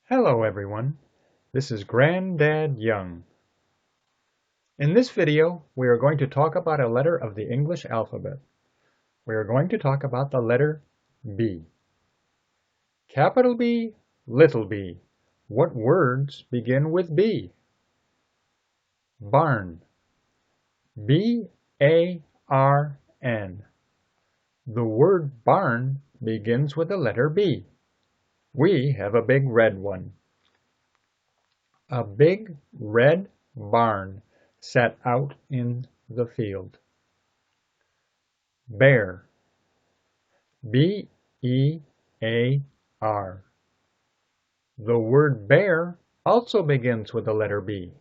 Hello everyone, this is Granddad Young. In this video, we are going to talk about a letter of the English alphabet. We are going to talk about the letter B. Capital B, little b. What words begin with B? Barn. B-A-R-N. The word barn begins with the letter B. We have a big red one. A big red barn sat out in the field. Bear. B-E-A-R. The word bear also begins with the letter B.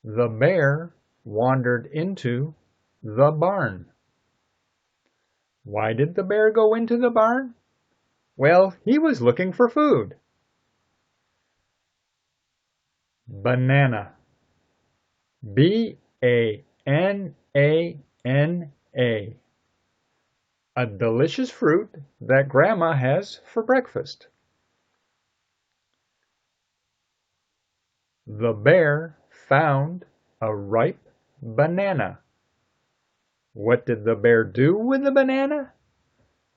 The bear wandered into the barn. Why did the bear go into the barn? Well, he was looking for food. Banana. B-A-N-A-N-A. A delicious fruit that Grandma has for breakfast. The bear found a ripe banana. What did the bear do with the banana?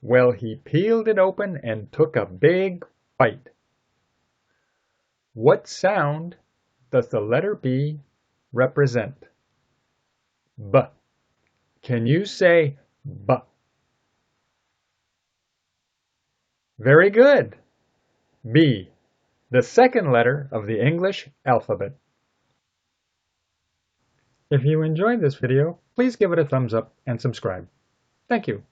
Well, he peeled it open and took a big bite. What sound does the letter B represent? B. Can you say B? Very good. B, the second letter of the English alphabet. If you enjoyed this video, please give it a thumbs up and subscribe. Thank you.